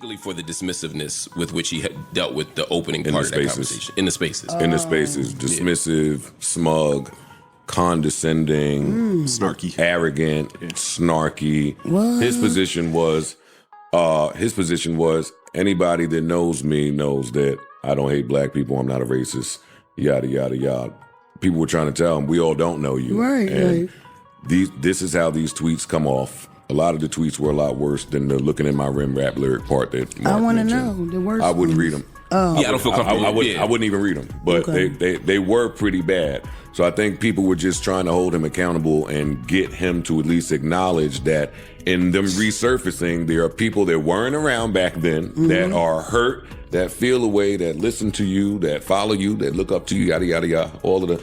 For the dismissiveness with which he had dealt with the opening part of that conversation. In the spaces. In the spaces. Dismissive, smug, condescending, snarky, arrogant, snarky. What? His position was anybody that knows me knows that I don't hate black people, I'm not a racist, yada, yada, yada. People were trying to tell him, we all don't know you. Right, and this is how these tweets come off. A lot of the tweets were a lot worse than the looking at my rim rap lyric part that Mark I want to mentioned. know the worst. I wouldn't read them. Oh. Yeah, I don't feel comfortable. I wouldn't even read them. But they were pretty bad. So I think people were just trying to hold him accountable and get him to at least acknowledge that in them resurfacing, there are people that weren't around back then that are hurt, that feel a way, that listen to you, that follow you, that look up to you, yada, yada, yada, all of the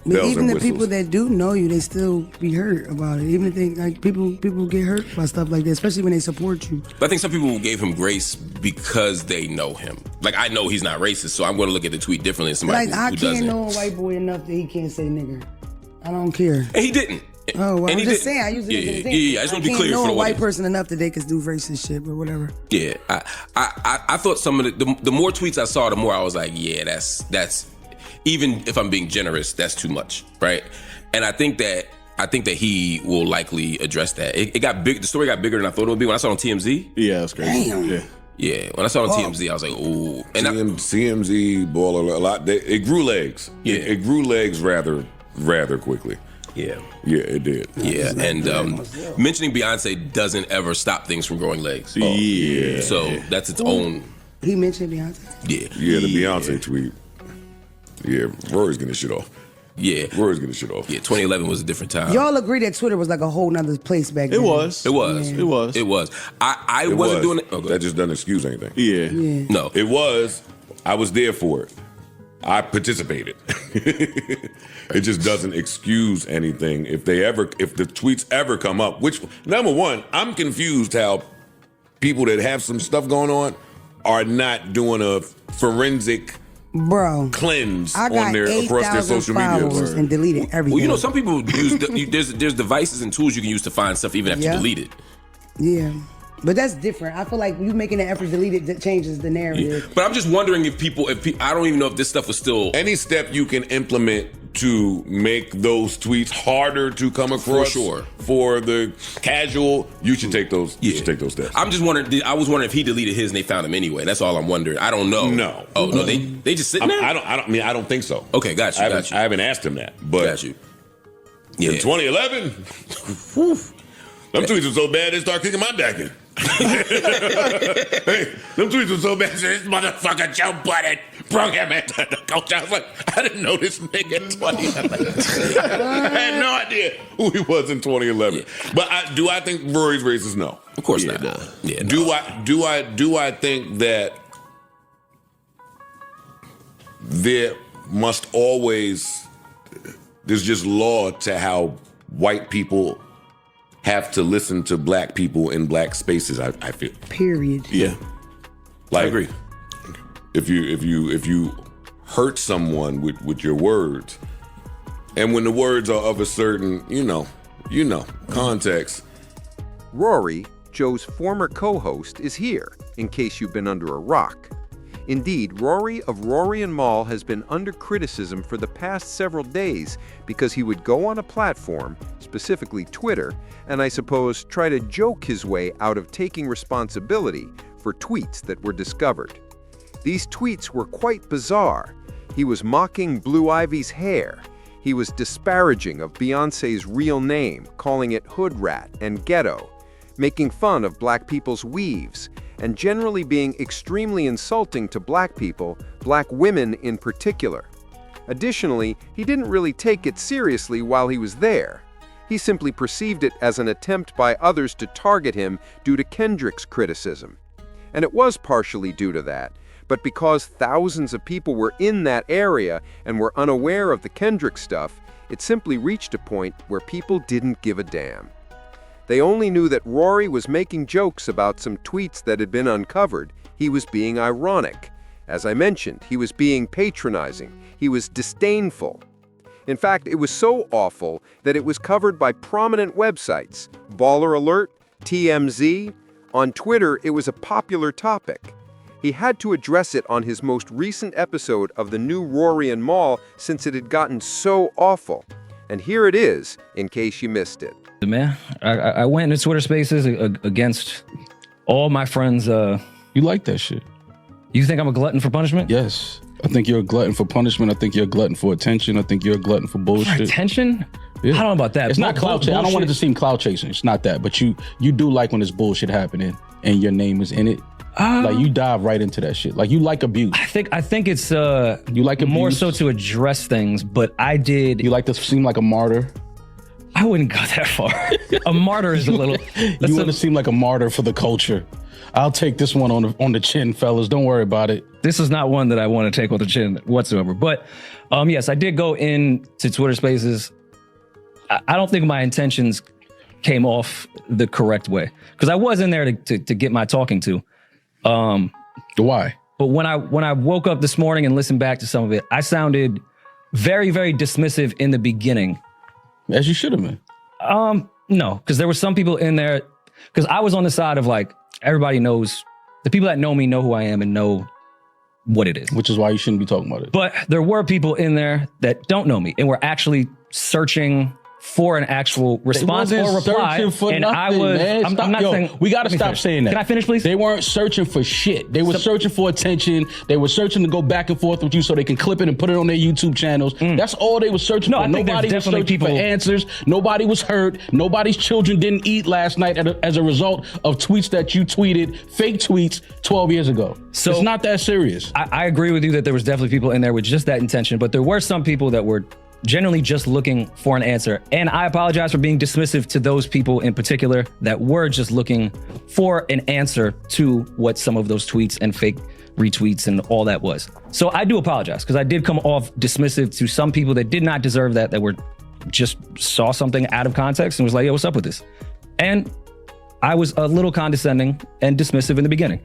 But bells even and the whistles. people that do know you, they still be hurt about it. Even if they, like, people get hurt by stuff like that, especially when they support you. But I think some people gave him grace because they know him. Like, I know he's not racist, so I'm going to look at the tweet differently than somebody Like, who I doesn't. can't know a white boy enough that he can't say nigger. I don't care. And he didn't. Oh, well, and I'm he just didn't. saying. I use it as an example. Yeah, I just want to be clear I for can't the know a white audience. person enough that they can do racist shit, but whatever. Yeah, I thought some of the more tweets I saw, the more I was like, yeah, that's even if I'm being generous, that's too much, right? And I think that he will likely address that. It got big. The story got bigger than I thought it would be when I saw it on TMZ. Yeah, that's crazy. Damn. Yeah, when I saw it on TMZ, I was like, ooh. And CMZ, Baller, a lot. It grew legs. Yeah. It grew legs rather quickly. yeah, It did. yeah. And mentioning Beyonce doesn't ever stop things from growing legs. Yeah. So that's its own. He mentioned Beyonce. Yeah. Yeah, the Beyonce tweet. Yeah, Rory's getting shit off. Yeah. Rory's getting shit off. Yeah, 2011 was a different time. Y'all agree that Twitter was like a whole nother place back then? It was. It was. It was. It was. I It wasn't was. doing it. Oh, go That ahead. just doesn't excuse anything. Yeah. Yeah. No. It was. I was there for it. I participated. It just doesn't excuse anything. If the tweets ever come up, which, number one, I'm confused how people that have some stuff going on are not doing a forensic Bro, cleanse I got across their 8,000 social media. followers and deleted everything. Well, you know, some people use there's devices and tools you can use to find stuff even after you Yeah. delete it. Yeah. But that's different. I feel like you making an effort to delete it that changes the narrative. But I'm just wondering if I don't even know if this stuff was still. Any step you can implement to make those tweets harder to come across sure. for the casual, you should take those. You should take those steps. I'm just wondering. I was wondering if he deleted his and they found him anyway. That's all I'm wondering. I don't know. No. Oh no, they just sitting there. I don't think so. Okay, got you. I haven't asked him that, but Got you. Yeah. in 2011, whew, them tweets were so bad they start kicking my back in. Hey, them tweets were so bad. This motherfucker Joe Budden brought him into the coach. I was like, I didn't know this nigga in 2011. I had no idea who he was in 2011. Yeah. But do I think Rory's racist? No. Of course not. Yeah. Do I think that there must always there's just law to how white people have to listen to black people in black spaces, I feel. Period. Yeah. Like, I agree. If you hurt someone with your words, and when the words are of a certain, context. Rory, Joe's former co-host, is here, in case you've been under a rock. Indeed, Rory of Rory and Maul has been under criticism for the past several days because he would go on a platform, specifically Twitter, and I suppose try to joke his way out of taking responsibility for tweets that were discovered. These tweets were quite bizarre. He was mocking Blue Ivy's hair. He was disparaging of Beyoncé's real name, calling it hood rat and ghetto, making fun of black people's weaves, and generally being extremely insulting to black people, black women in particular. Additionally, he didn't really take it seriously while he was there. He simply perceived it as an attempt by others to target him due to Kendrick's criticism. And it was partially due to that, but because thousands of people were in that area and were unaware of the Kendrick stuff, it simply reached a point where people didn't give a damn. They only knew that Rory was making jokes about some tweets that had been uncovered. He was being ironic. As I mentioned, he was being patronizing. He was disdainful. In fact, it was so awful that it was covered by prominent websites, Baller Alert, TMZ, On Twitter, it was a popular topic. He had to address it on his most recent episode of the new Rory and Mal since it had gotten so awful. And here it is, in case you missed it. Man, I went into Twitter Spaces against all my friends. You like that shit? You think I'm a glutton for punishment? Yes. I think you're a glutton for punishment. I think you're a glutton for attention. I think you're a glutton for bullshit. For attention? Yeah. I don't know about that. It's not clout chasing. I don't want it to seem clout chasing. It's not that. But you do like when there's bullshit happening and your name is in it. Like you dive right into that shit. Like you like abuse. I think it's you like abuse? More so to address things, but I did. You like to seem like a martyr? I wouldn't go that far. A martyr is a little. You want to seem like a martyr for the culture. I'll take this one on the chin, fellas. Don't worry about it. This is not one that I want to take on the chin whatsoever. But yes, I did go into Twitter Spaces. I don't think my intentions came off the correct way because I was in there to get my talking to. Why? But when I woke up this morning and listened back to some of it, I sounded very, very dismissive in the beginning. As you should have been. No, because there were some people in there, because I was on the side of like, everybody knows, the people that know me know who I am and know what it is. Which is why you shouldn't be talking about it. But there were people in there that don't know me and were actually searching for an actual response or reply. For and nothing, I was, man. I'm not saying. We got to stop saying that. Can I finish, please? They weren't searching for shit. They were searching for attention. They were searching to go back and forth with you so they can clip it and put it on their YouTube channels. That's all they were searching for. I think Nobody was searching for answers. Nobody was hurt. Nobody's children didn't eat last night as a result of tweets that you tweeted, fake tweets 12 years ago. So it's not that serious. I agree with you that there was definitely people in there with just that intention, but there were some people that were generally just looking for an answer. And I apologize for being dismissive to those people in particular that were just looking for an answer to what some of those tweets and fake retweets and all that was. So I do apologize because I did come off dismissive to some people that did not deserve that were just saw something out of context and was like, yo, what's up with this? And I was a little condescending and dismissive in the beginning.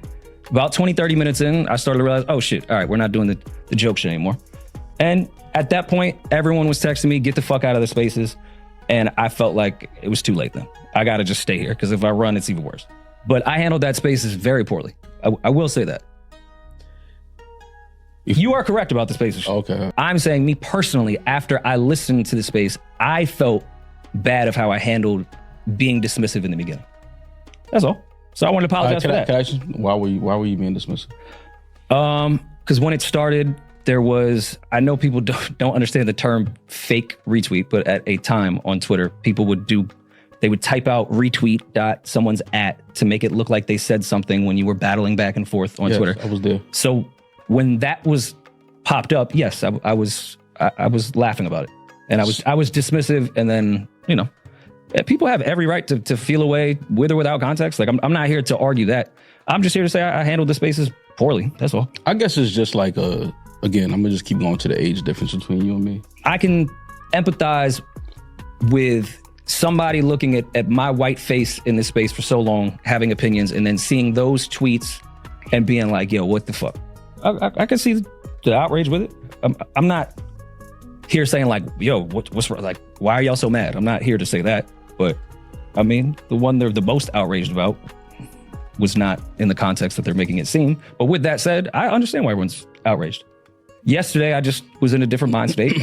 About 20, 30 minutes in, I started to realize, oh shit, all right, we're not doing the joke shit anymore. And at that point, everyone was texting me, get the fuck out of the spaces. And I felt like it was too late then. I got to just stay here because if I run, it's even worse. But I handled that spaces very poorly. I will say that. You are correct about the spaces. Okay. I'm saying me personally, after I listened to the space, I felt bad of how I handled being dismissive in the beginning. That's all. So I want to apologize for that. Why were you being dismissive? Because when it started, there was, I know people don't understand the term fake retweet, but at a time on Twitter, people would type out retweet someone's @ to make it look like they said something when you were battling back and forth on Twitter. I was there. So when that was popped up, yes, I was laughing about it. And I was dismissive. And then, people have every right to feel away with or without context. Like I'm not here to argue that. I'm just here to say I handled the spaces poorly. That's all. I guess it's just like again, I'm gonna just keep going to the age difference between you and me. I can empathize with somebody looking at my white face in this space for so long, having opinions, and then seeing those tweets and being like, yo, what the fuck? I can see the outrage with it. I'm not here saying like, yo, what's like, why are y'all so mad? I'm not here to say that. But I mean, the one they're the most outraged about was not in the context that they're making it seem. But with that said, I understand why everyone's outraged. Yesterday, I just was in a different mind state.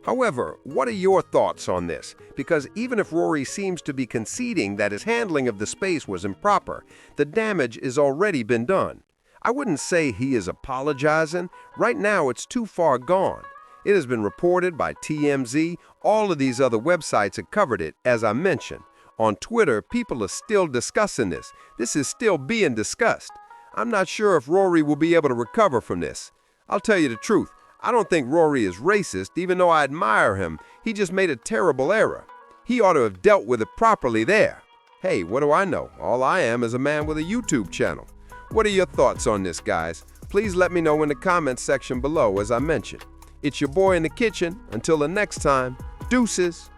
However, what are your thoughts on this? Because even if Rory seems to be conceding that his handling of the space was improper, the damage has already been done. I wouldn't say he is apologizing. Right now, it's too far gone. It has been reported by TMZ. All of these other websites have covered it, as I mentioned. On Twitter, people are still discussing this. This is still being discussed. I'm not sure if Rory will be able to recover from this. I'll tell you the truth. I don't think Rory is racist, even though I admire him. He just made a terrible error. He ought to have dealt with it properly there. Hey, what do I know? All I am is a man with a YouTube channel. What are your thoughts on this, guys? Please let me know in the comments section below, as I mentioned. It's your boy in the kitchen. Until the next time, deuces.